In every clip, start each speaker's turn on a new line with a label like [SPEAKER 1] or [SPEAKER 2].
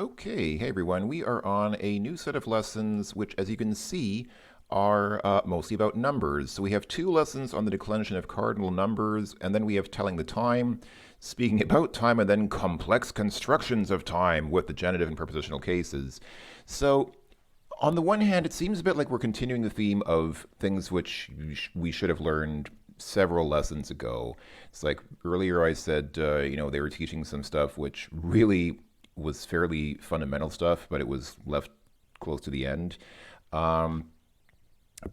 [SPEAKER 1] Okay, hey everyone. We are on a new set of lessons, which, as you can see, are mostly about numbers. So we have two lessons on the declension of cardinal numbers, and then we have telling the time, speaking about time, and then complex constructions of time with the genitive and prepositional cases. So, on the one hand, it seems a bit like we're continuing the theme of things which we should have learned several lessons ago. It's like earlier I said, they were teaching some stuff which really was fairly fundamental stuff, but it was left close to the end. Um,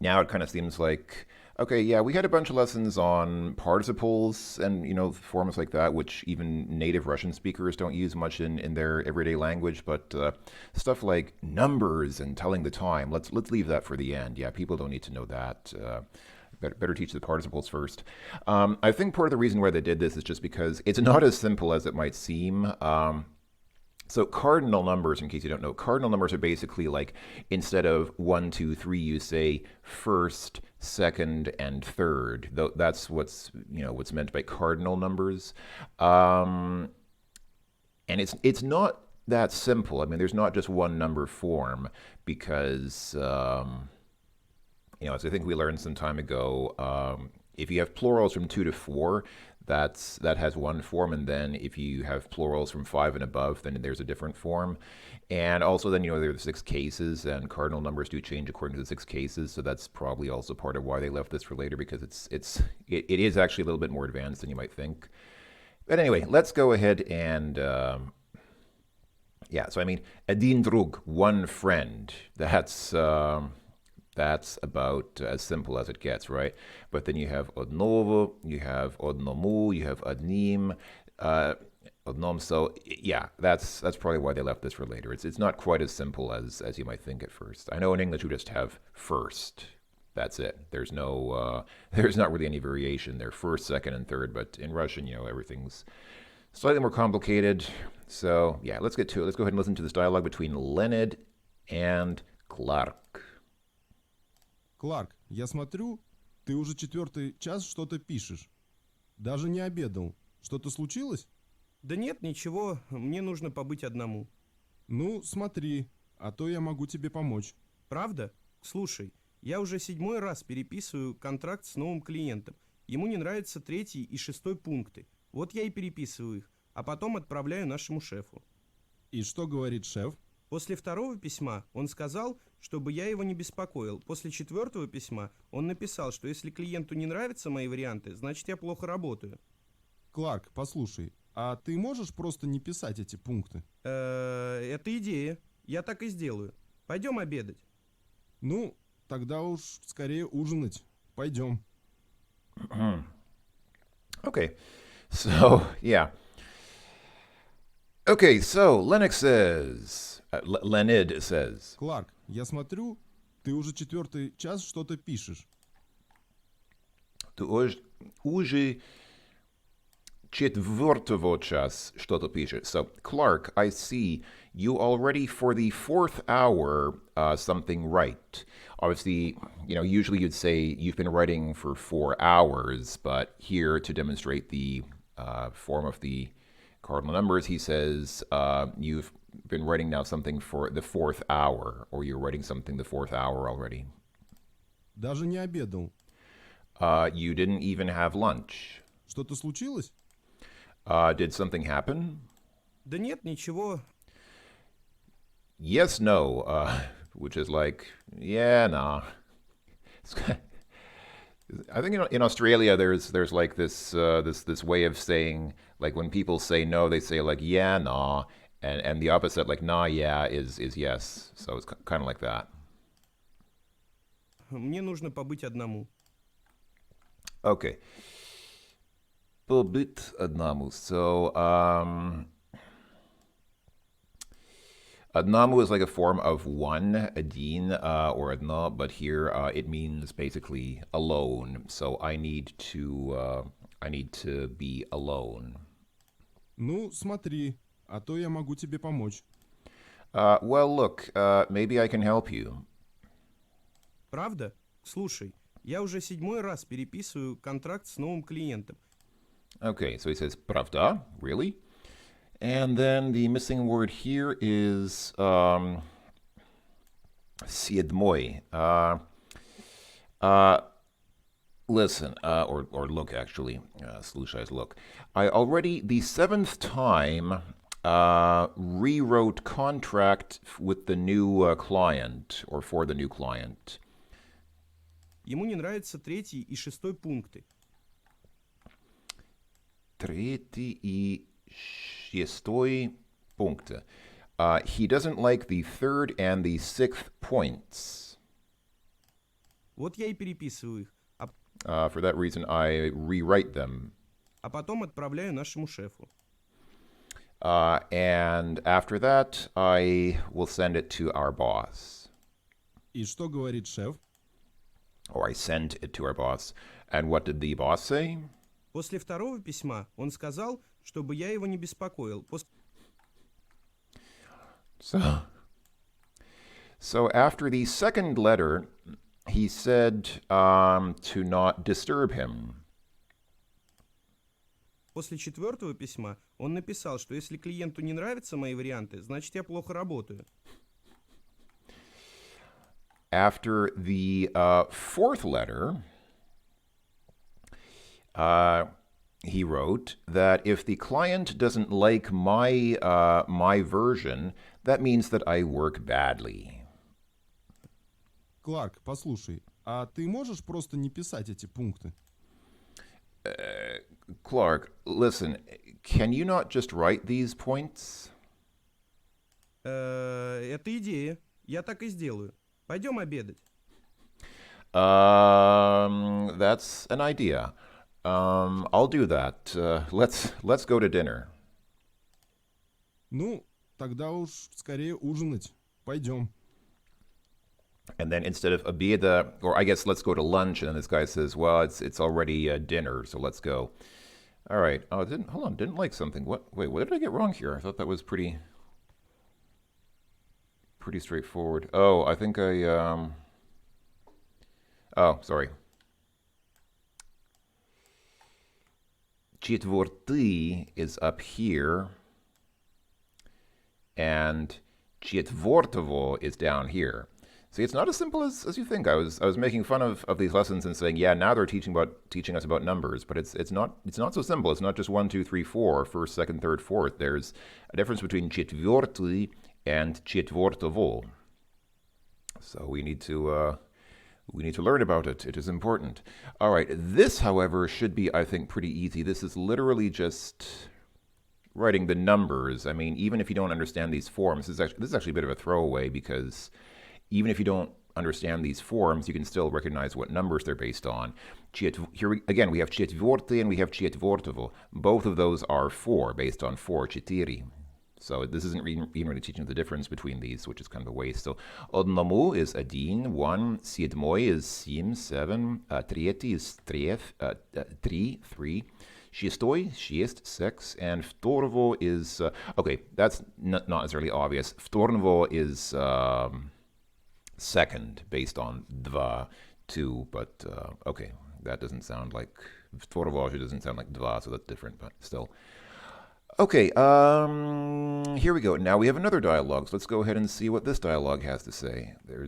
[SPEAKER 1] Now it kind of seems like, okay, yeah, we had a bunch of lessons on participles and forms like that, which even native Russian speakers don't use much in their everyday language. But stuff like numbers and telling the time, let's leave that for the end. Yeah, people don't need to know that. Better teach the participles first. I think part of the reason why they did this is just because it's not as simple as it might seem. So cardinal numbers, in case you don't know, cardinal numbers are basically like instead of one, two, three, you say first, second, and third. That's what's meant by cardinal numbers, um, and it's not that simple. I mean, there's not just one number form because as I think we learned some time ago, if you have plurals from two to four, that has one form, and then if you have plurals from five and above, then there's a different form. And also, then there are the six cases, and cardinal numbers do change according to the six cases. So that's probably also part of why they left this for later, because it is actually a little bit more advanced than you might think. But anyway, let's go ahead and yeah. So I mean, один друг, one friend. That's about as simple as it gets, right? But then you have одного, you have одному, you have одним, одном. So yeah, that's probably why they left this for later. It's not quite as simple as you might think at first. I know in English we just have first. That's it. There's no there's not really any variation there. First, second, and third. But in Russian, everything's slightly more complicated. So yeah, let's get to it. Let's go ahead and listen to this dialogue between Leonid and Clark.
[SPEAKER 2] Кларк, я смотрю, ты уже 4-й час что-то пишешь. Даже не обедал. Что-то случилось?
[SPEAKER 3] Да нет, ничего, мне нужно побыть одному.
[SPEAKER 2] Ну, смотри, а то я могу тебе помочь.
[SPEAKER 3] Правда? Слушай, я уже 7-й раз переписываю контракт с новым клиентом. Ему не нравятся 3-й и 6-й пункты. Вот я и переписываю их, а потом отправляю нашему шефу.
[SPEAKER 2] И что говорит шеф?
[SPEAKER 3] После 2-го письма он сказал, чтобы я его не беспокоил. После 4-го письма он написал, что если клиенту не нравятся мои варианты, значит я плохо работаю.
[SPEAKER 2] Кларк, послушай, а ты можешь просто не писать эти пункты?
[SPEAKER 3] Это идея. Я так и сделаю. Пойдем обедать.
[SPEAKER 2] Ну, тогда уж скорее ужинать. Пойдем.
[SPEAKER 1] Okay, so yeah. Okay, so Leonid says,
[SPEAKER 2] Кларк, я смотрю, ты уже 4-й час что-то пишешь.
[SPEAKER 1] ты уже четвертого час что-то пишешь. So, Clark, I see you already for the fourth hour something right. Obviously, usually you'd say you've been writing for 4 hours, but here to demonstrate the form of the cardinal numbers, he says you've been writing now something for the 4th hour, or you're writing something the 4th hour already.
[SPEAKER 2] Даже не обедал.
[SPEAKER 1] You didn't even have lunch.
[SPEAKER 2] Что-то случилось?
[SPEAKER 1] Did something happen?
[SPEAKER 3] Да нет, ничего.
[SPEAKER 1] Yes, no, which is like, yeah, nah. I think in Australia there's like this way of saying, like when people say no, they say like yeah, nah, and the opposite, like nah, yeah, is yes. So it's kind of like that.
[SPEAKER 3] Мне нужно побыть одному.
[SPEAKER 1] Okay. Побыть одному. So одному is like a form of one, один, or одно, but here it means basically alone. So I need to be alone.
[SPEAKER 2] Ну, смотри, а то я могу тебе помочь.
[SPEAKER 1] Well, look, maybe I can help you.
[SPEAKER 3] Правда? Слушай, я уже 7-й раз переписываю контракт с новым клиентом.
[SPEAKER 1] Okay, so he says, правда? Really? And then the missing word here is седьмой. Listen, or look, actually. Слушай, look. I already, the seventh time, rewrote contract with the new client, or for the new client.
[SPEAKER 3] Ему не нравятся 3 и 6 пункты.
[SPEAKER 1] Третий и шестой пункты. He doesn't like the third and the sixth points.
[SPEAKER 3] Вот я и переписываю их,
[SPEAKER 1] For that reason, I rewrite them.
[SPEAKER 3] а потом отправляю нашему шефу.
[SPEAKER 1] And after that, I will send it to our boss.
[SPEAKER 2] И что говорит шеф?
[SPEAKER 1] Or I sent it to our boss. And what did the boss say?
[SPEAKER 3] После второго письма он сказал, чтобы я его не беспокоил.
[SPEAKER 1] So after the second letter, he said to not disturb him.
[SPEAKER 3] После четвертого письма он написал, что если клиенту не нравятся мои варианты, значит я плохо работаю.
[SPEAKER 1] After the fourth letter, he wrote that if the client doesn't like my version, that means that I work badly.
[SPEAKER 2] Кларк, послушай, а ты можешь просто не писать эти пункты?
[SPEAKER 1] Clark, listen, can you not just write these points?
[SPEAKER 3] Это идея. Я так и сделаю. Пойдем обедать.
[SPEAKER 1] That's an idea. I'll do that. Let's go to dinner.
[SPEAKER 2] Ну, тогда уж скорее ужинать. Пойдем.
[SPEAKER 1] And then instead of обеда, or I guess let's go to lunch, and then this guy says, well, it's already dinner, so let's go. All right. Oh, didn't like something. Wait, what did I get wrong here? I thought that was pretty straightforward. Oh, I think oh, sorry. Четвертый is up here, and четвертого is down here. See, it's not as simple as you think. I was making fun of these lessons and saying, yeah, now they're teaching us about numbers, but it's not so simple. It's not just 1, 2, 3, 4, first, second, third, fourth. There's a difference between четвертый and четвертого. So we need to learn about it. It is important. All right. This, however, should be, I think, pretty easy. This is literally just writing the numbers. I mean, even if you don't understand these forms, this is actually a bit of a throwaway, because even if you don't understand these forms, you can still recognize what numbers they're based on. Here again, we have четвертый and we have четвертого. Both of those are 4, based on 4, четыре. So this isn't even really teaching the difference between these, which is kind of a waste. So одному is один, 1, седьмой is 7, 7, третий is 3, 3, шестой, 6, and второго is, okay, that's not necessarily obvious. Второго is second, based on 2, but okay, that doesn't sound like, второго doesn't sound like 2, so that's different, but still. Okay, here we go. Now we have another dialogue, so let's go ahead and see what this dialogue has to say. There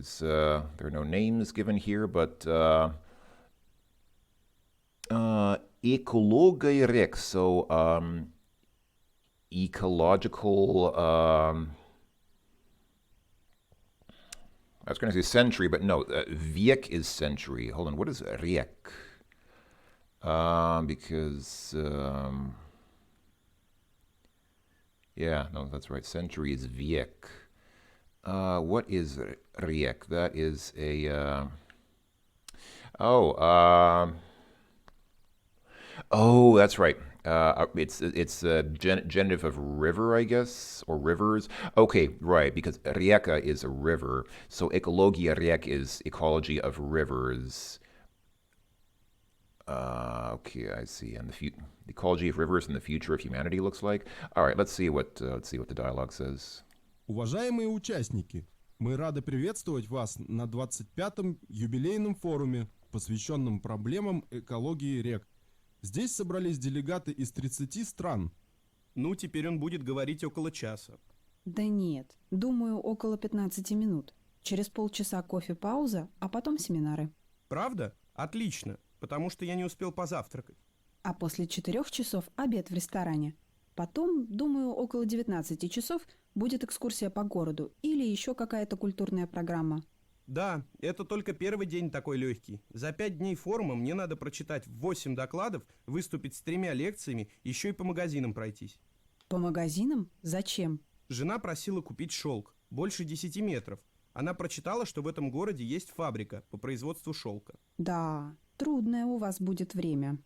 [SPEAKER 1] are no names given here, but экология рек, so ecological, I was going to say century, but no, век is century. Hold on, what is рек? Because yeah, no, that's right. Century is век. What is рек? That is a oh, that's right. It's a genitive of river, I guess, or rivers. Okay, right, because река is a river, so экология рек is ecology of rivers. Okay, I see. And the ecology of rivers and the future of humanity looks like. All right, let's see what the dialogue says.
[SPEAKER 2] Уважаемые участники, мы рады приветствовать вас на 25-м юбилейном форуме, посвященном проблемам экологии рек. Здесь собрались делегаты из 30 стран.
[SPEAKER 3] Ну, теперь он будет говорить около часа.
[SPEAKER 4] Да нет, думаю, около 15 минут. Через полчаса кофе-пауза, а потом семинары.
[SPEAKER 3] Правда? Отлично, потому что я не успел позавтракать.
[SPEAKER 4] А после 4 часов обед в ресторане. Потом, думаю, около 19 часов будет экскурсия по городу или еще какая-то культурная программа.
[SPEAKER 3] Да, это только первый день такой легкий. За 5 дней форума мне надо прочитать 8 докладов, выступить с 3 лекциями, еще и по магазинам пройтись.
[SPEAKER 4] По магазинам? Зачем?
[SPEAKER 3] Жена просила купить шелк, больше 10 метров. Она прочитала, что в этом городе есть фабрика по производству шелка.
[SPEAKER 4] Да, трудное у вас будет время.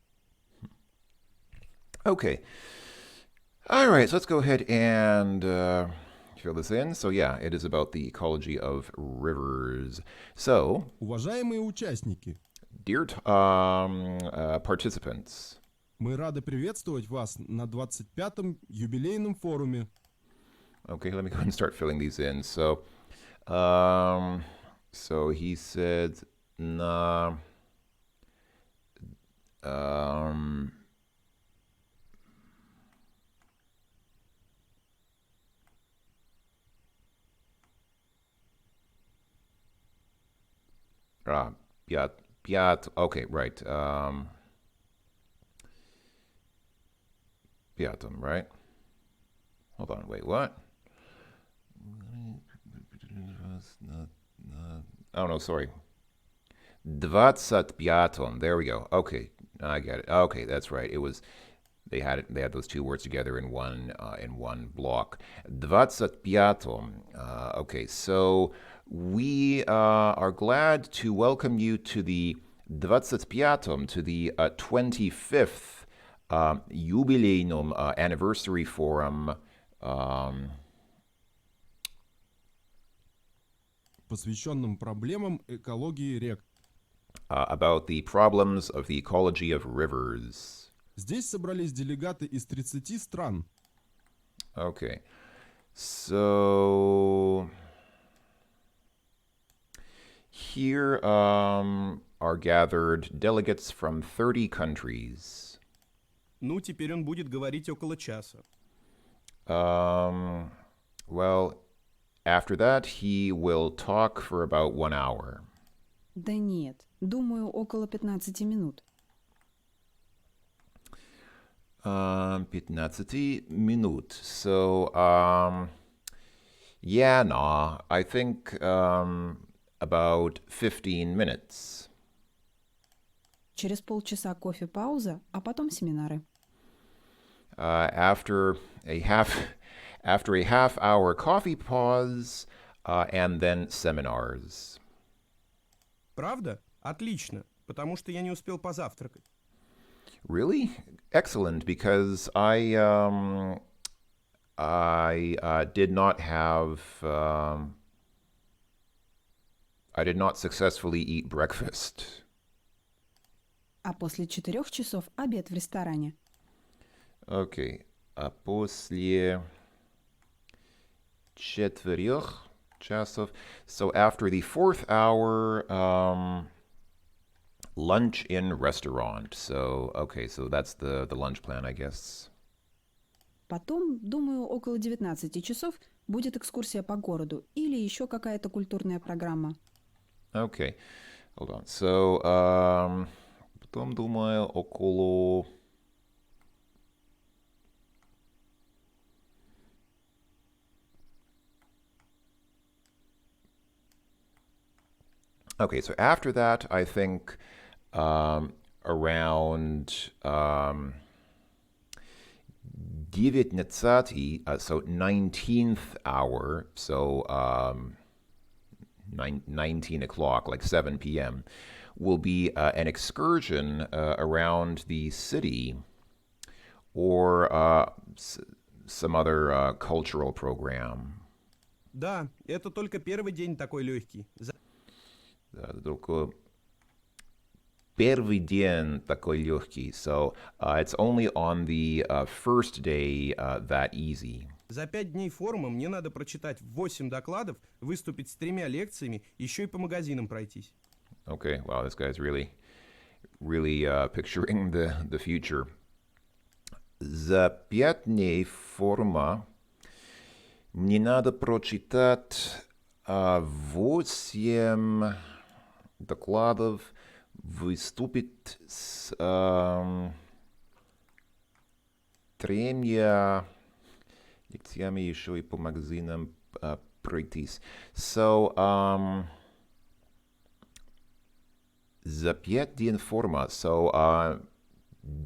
[SPEAKER 1] Okay. All right, so let's go ahead and fill this in. So, yeah, it is about the ecology of rivers. So,
[SPEAKER 2] Уважаемые участники,
[SPEAKER 1] dear participants,
[SPEAKER 2] мы рады приветствовать вас на 25-м юбилейном форуме.
[SPEAKER 1] okay, let me go and start filling these in. So he said, na, okay, right. Piatum, right? Hold on, wait, what? Oh, no, sorry. 25. There we go. Okay, I get it. Okay, that's right. It was they had those two words together in one block. 25. Okay, so we are glad to welcome you to the 25, to the 25th Jubiläum Anniversary Forum.
[SPEAKER 2] Посвященным проблемам экологии рек.
[SPEAKER 1] About the problems of the ecology of rivers.
[SPEAKER 2] Здесь собрались делегаты из 30 стран.
[SPEAKER 1] Okay. So here are gathered delegates from 30 countries.
[SPEAKER 3] Ну, теперь он будет говорить около часа.
[SPEAKER 1] Well, after that, he will talk for about 1 hour.
[SPEAKER 4] Да нет, думаю, около 15 минут.
[SPEAKER 1] 15 minut. So, yeah, no, I think about 15 minutes.
[SPEAKER 4] Через полчаса кофе-пауза, а потом семинары.
[SPEAKER 1] After a half-hour coffee pause, and then seminars.
[SPEAKER 3] Правда? Отлично, потому что я не успел позавтракать.
[SPEAKER 1] Really? Excellent, because I did not successfully eat breakfast.
[SPEAKER 4] А после 4 часов обед в ресторане.
[SPEAKER 1] Okay. А после 4 часов. So after the 4th hour, lunch in restaurant. So, okay, so that's the lunch plan, I guess.
[SPEAKER 4] Потом, думаю, около 19 часов будет экскурсия по городу или еще какая-то культурная программа.
[SPEAKER 1] Okay, hold on. So, потом, думаю, около... Okay, so after that, I think around 19, so 19th hour, so 19 o'clock, like 7 p.m., will be an excursion around the city or some other cultural program.
[SPEAKER 3] Да, это только первый день такой легкий.
[SPEAKER 1] Только первый день такой легкий. So it's only on the first day that easy.
[SPEAKER 3] За 5 дней форума мне надо прочитать 8 докладов, выступить с 3 лекциями, еще и по магазинам пройтись.
[SPEAKER 1] Okay, wow, this guy's really picturing the future. За 5 дней форма. Мне надо прочитать 8 докладов, выступить с тремя лекциями еще и по магазинам пройтись. So, за 5 дней форма. So,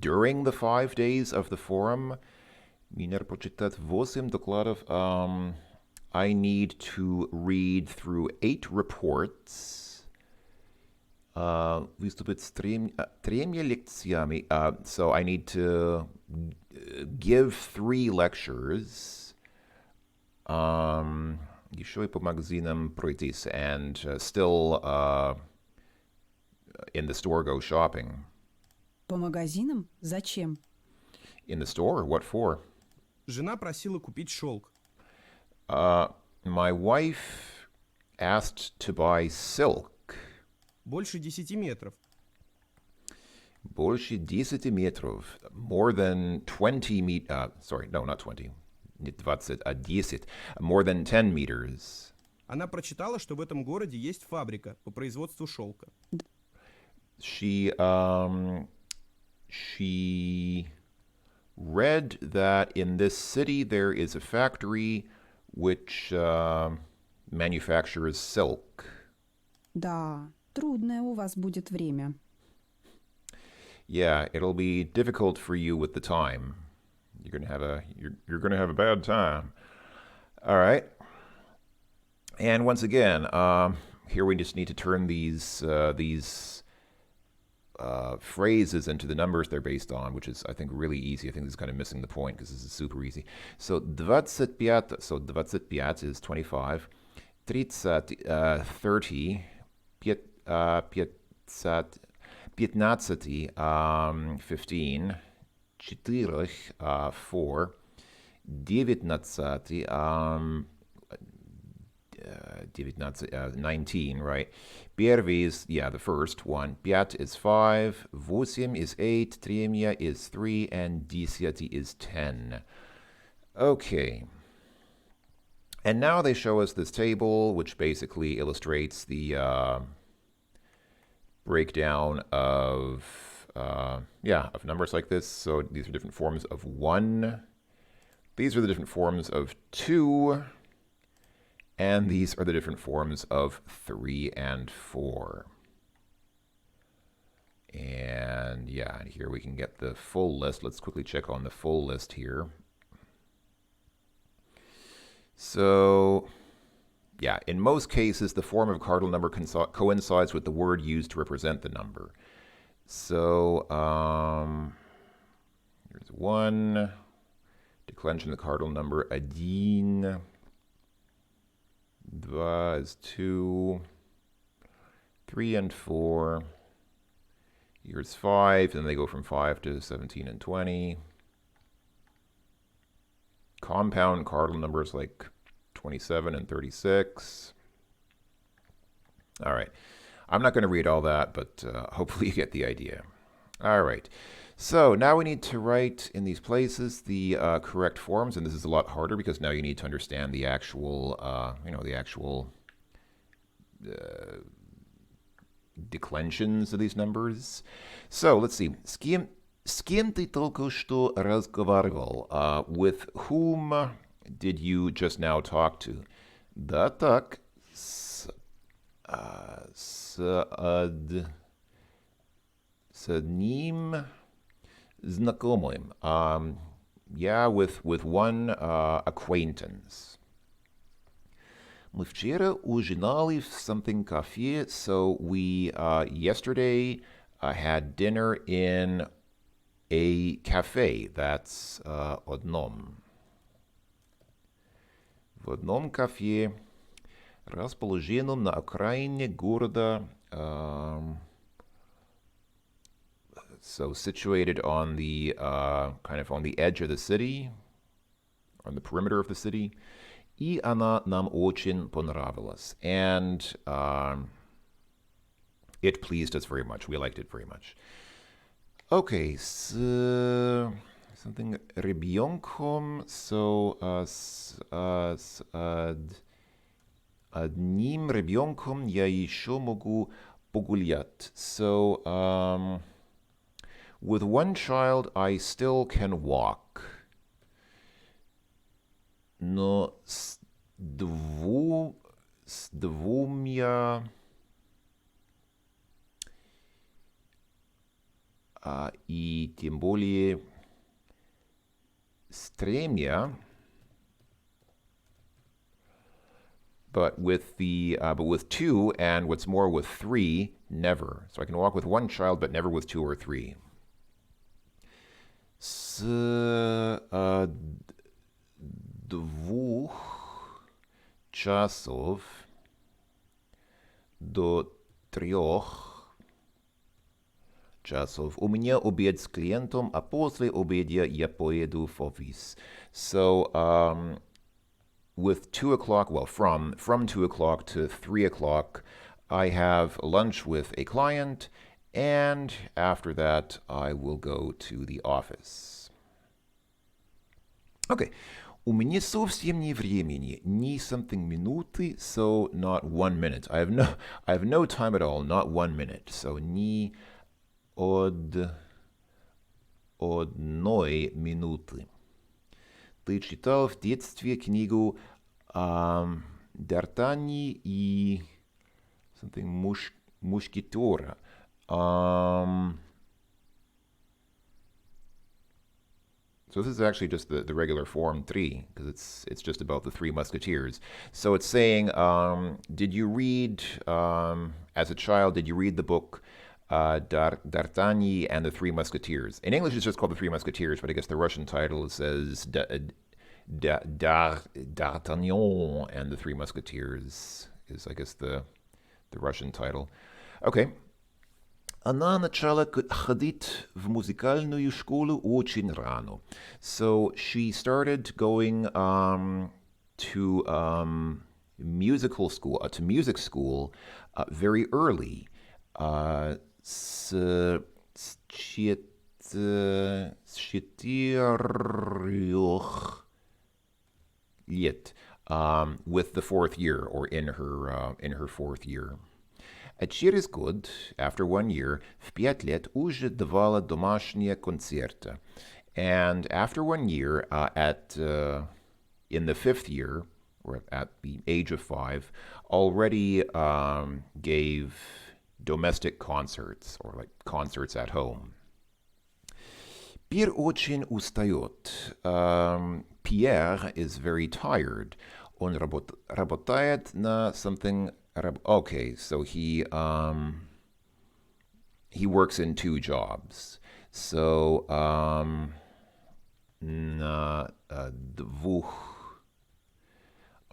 [SPEAKER 1] during the 5 days of the forum, мне надо прочитать 8 докладов. I need to read through 8 reports. Выступить с тремя лекциями. So I need to give 3 lectures. Еще и по магазинам пройтись. And still in the store go shopping.
[SPEAKER 4] По магазинам? Зачем?
[SPEAKER 1] In the store? What for?
[SPEAKER 3] Жена просила купить шелк.
[SPEAKER 1] My wife asked to buy silk.
[SPEAKER 3] Больше 10 метров.
[SPEAKER 1] Больше 10 метров. More than 20 meters. Sorry, no, not 20. Не 20, а 10. More than 10 meters.
[SPEAKER 3] Она прочитала, что в этом городе есть фабрика по производству шелка.
[SPEAKER 1] She read that in this city there is a factory which manufactures silk.
[SPEAKER 4] Да, трудное у вас будет время.
[SPEAKER 1] Yeah, it'll be difficult for you with the time. You're gonna have a bad time. All right. And once again, here we just need to turn these phrases into the numbers they're based on, which is, I think, really easy. I think this is kind of missing the point because this is super easy. So 25, so 25 is 25. 30, 30. 15, 15. 4, 4. 19, right? Первый is, yeah, the first one. 5 is 5. 8 is 8. Тремя is 3. And 10 is 10. Okay. And now they show us this table, which basically illustrates the breakdown of numbers like this. So these are different forms of 1. These are the different forms of 2. And these are the different forms of 3 and 4. And yeah, here we can get the full list. Let's quickly check on the full list here. So, yeah, in most cases, the form of cardinal number coincides with the word used to represent the number. So, here's 1. Declension of the cardinal number, 1. 2 is 2. 3 and 4. Here's 5, and they go from 5 to 17 and 20. Compound cardinal numbers like 27 and 36. All right. I'm not going to read all that, but hopefully you get the idea. All right. So now we need to write in these places the correct forms, and this is a lot harder because now you need to understand the actual, declensions of these numbers. So let's see. С кем ты только что разговаривал? With whom did you just now talk to? Да так, с одним знакомым. Yeah, with one acquaintance. Мы вчера ужинали в something cafe, so we yesterday had dinner in a cafe. That's одном. В одном кафе, расположенном на окраине города, so situated on the kind of on the edge of the city, on the perimeter of the city. И она нам очень понравилась. And it pleased us very much. We liked it very much. Okay, с something ребенком, so одним ребенком я еще могу погулять. So, with one child, I still can walk. Но с двумя и тем более с тремя, but with two, and what's more, with three, never. So I can walk with one child, but never with two or three. С двух часов до 3 часов у меня обед с клиентом, а после обеда я поеду в офис. So, with 2 o'clock, well, from 2 o'clock to 3 o'clock, I have lunch with a client, and after that, I will go to the office. Okay. У меня совсем не времени, ни something минуты, so not 1 minute. I have no time at all, not 1 minute. So ни одной минуты. Ты читал в детстве книгу Д'Артани и something мушкетера. So this is actually just the regular form 3, because it's just about the Three Musketeers. So it's saying, did you read, as a child, did you read the book D'Artagnan and the Three Musketeers? In English, it's just called the Three Musketeers, but I guess the Russian title says D'Artagnan and the Three Musketeers is, I guess, the Russian title. Okay. Она начала ходить в музыкальную школу очень рано. So she started going to musical school, to music school very early. С 4 лет, with the 4th year, or in her 4th year. А через год, after 1 year, в 5 лет уже давала домашние концерты. And after 1 year, in the 5th year, or at the age of 5, already gave domestic concerts, or like concerts at home. Pierre очень устает. Pierre is very tired. Он работает на something. Okay, so he works in 2 jobs. So на двух,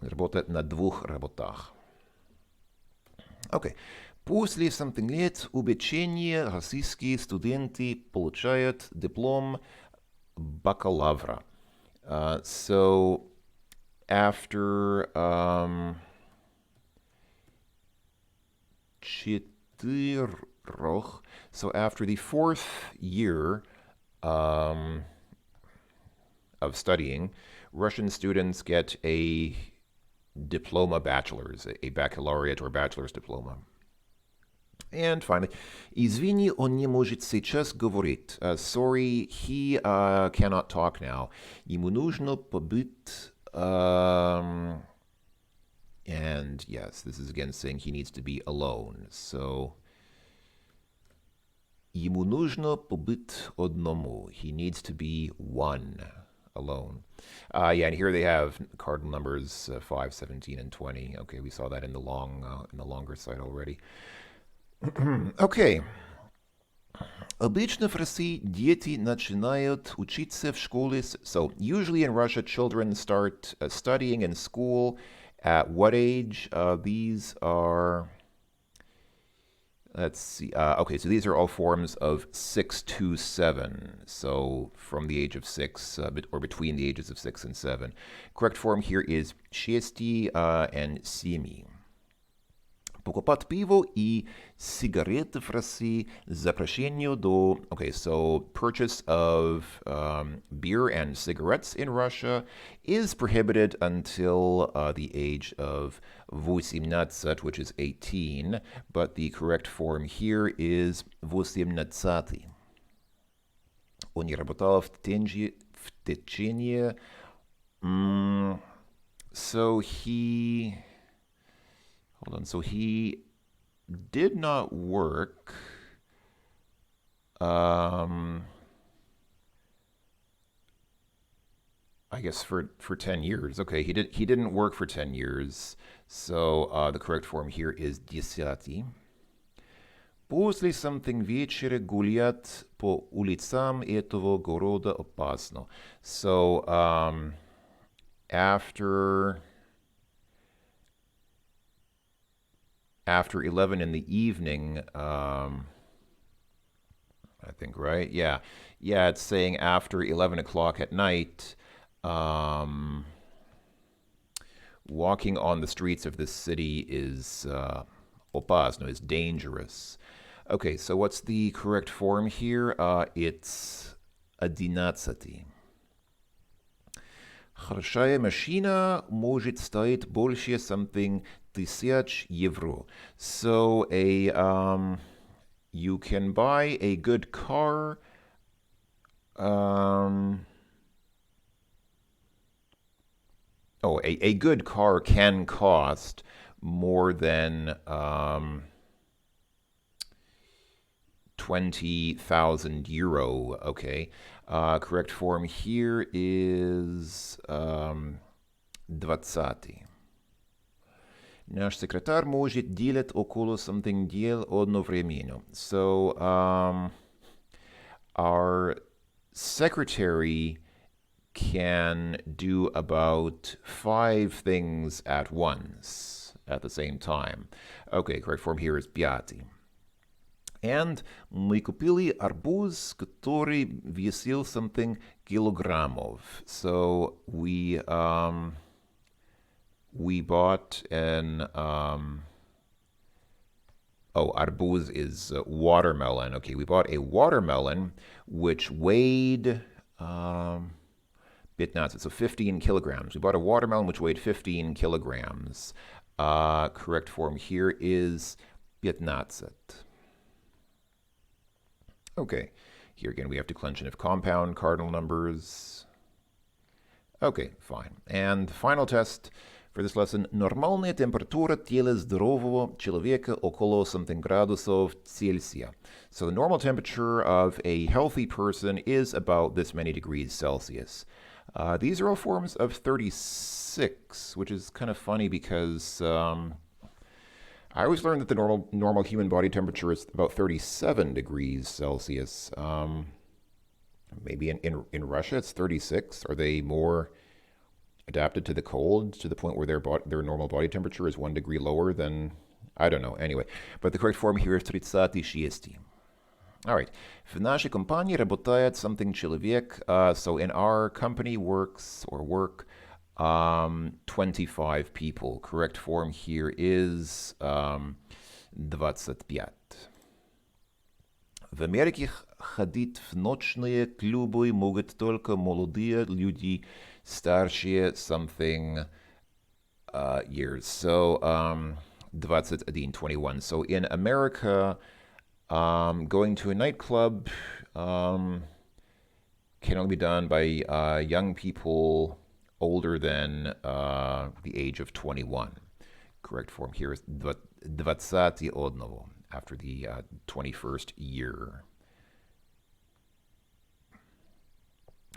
[SPEAKER 1] он работает на 2 работах. Okay. После something лет обучения российские студенты получают диплом бакалавра. So after 4, so after the 4th year of studying, Russian students get a diploma bachelor's, a baccalaureate or bachelor's diploma. And finally, извини, он не может сейчас говорить. Sorry, he cannot talk now. Ему нужно побыть. And yes, this is again saying he needs to be alone. So, ему нужно побыть одному. He needs to be one, alone. Yeah, and here they have cardinal numbers 5, 17, and 20. Okay, we saw that in the longer side already. Okay. Обычно в России дети начинают учиться в школе. So, usually in Russia, children start studying in school. At what age? These are, let's see. Okay, so these are all forms of 6 to 7. So from the age of 6, or between the ages of 6 and 7. Correct form here is 6 and 7. Покупать пиво и сигареты в России запрещению до... Okay, so purchase of beer and cigarettes in Russia is prohibited until the age of 18, which is 18, but the correct form here is 18. Он не работал в течение... So he... Hold on. So he did not work. I guess for 10 years. Okay, he didn't work for 10 years. So the correct form here is десятый. После something вечера гулять по улицам этого города опасно. So after 11 in the evening, I think, right? Yeah, it's saying after 11 o'clock at night, walking on the streets of this city is opasno, is dangerous. Okay, so what's the correct form here? It's одиннадцатый. Хорошая машина может стоить больше something 1000 евро. So you can buy a good car. A good car can cost more than 20,000 euro. Okay. Correct form here is 20. Наш секретарь может делать около something дел одновременно. So our secretary can do about 5 things at once at the same time. Okay, correct form here is пятый. And мы купили арбуз, который весил something килограммов. So we bought an arbuz is watermelon. Okay, we bought a watermelon which weighed 15, so 15 kilograms. We bought a watermelon which weighed 15 kilograms. Correct form here is 15. Okay, here again we have declension of compound cardinal numbers. Okay, fine. And the final test for this lesson. Нормальная температура тела здорового человека около something градусов Цельсия. So the normal temperature of a healthy person is about this many degrees Celsius. These are all forms of 36, which is kind of funny because I always learned that the normal human body temperature is about 37 degrees Celsius. Maybe in Russia it's 36. Are they more adapted to the cold to the point where their normal body temperature is 1 degree lower than, I don't know. Anyway, but the correct form here is 36. All right. В нашей компании работает something человек. So in our company work 25 people. Correct form here is 25. В Америке ходить в ночные клубы могут только молодые люди, старшие something years. So 21. So in America, going to a nightclub can only be done by young people older than the age of 21. Correct form here is 21, after the 21st year.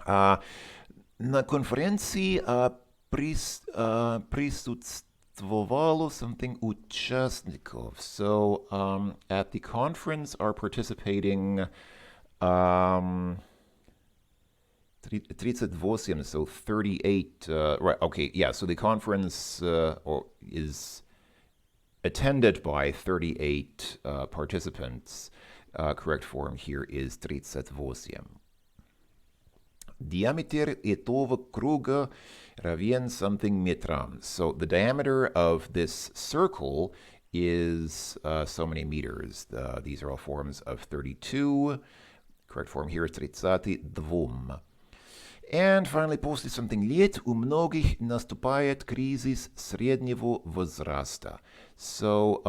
[SPEAKER 1] На конференции присутствовало something участников. So at the conference are participating 38, so 38, right, okay, yeah, so the conference is attended by 38 participants. Correct form here is 38. Diameter этого круга равен something метрам. So the diameter of this circle is so many meters. These are all forms of 32. Correct form here is 32. And finally, после something лет у многих наступает кризис среднего возраста. So,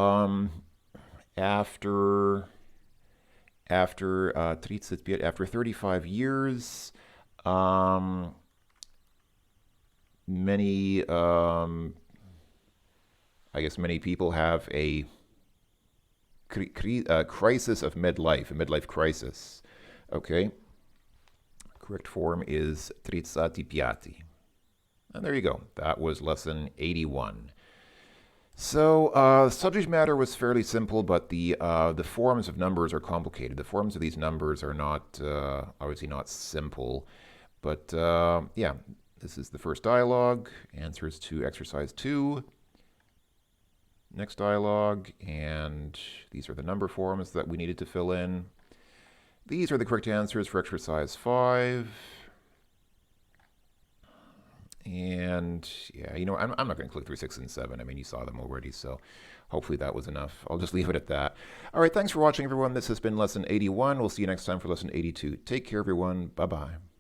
[SPEAKER 1] after 35 years, many many people have a crisis of midlife, a midlife crisis. Okay. Correct form is 35. And there you go. That was lesson 81. So subject matter was fairly simple, but the forms of numbers are complicated. The forms of these numbers are not obviously not simple, but yeah, this is the first dialogue. Answers to exercise 2. Next dialogue, and these are the number forms that we needed to fill in. These are the correct answers for exercise 5. And yeah, I'm not going to click through 6 and 7. I mean, you saw them already, so hopefully that was enough. I'll just leave it at that. All right, thanks for watching, everyone. This has been lesson 81. We'll see you next time for lesson 82. Take care, everyone. Bye-bye.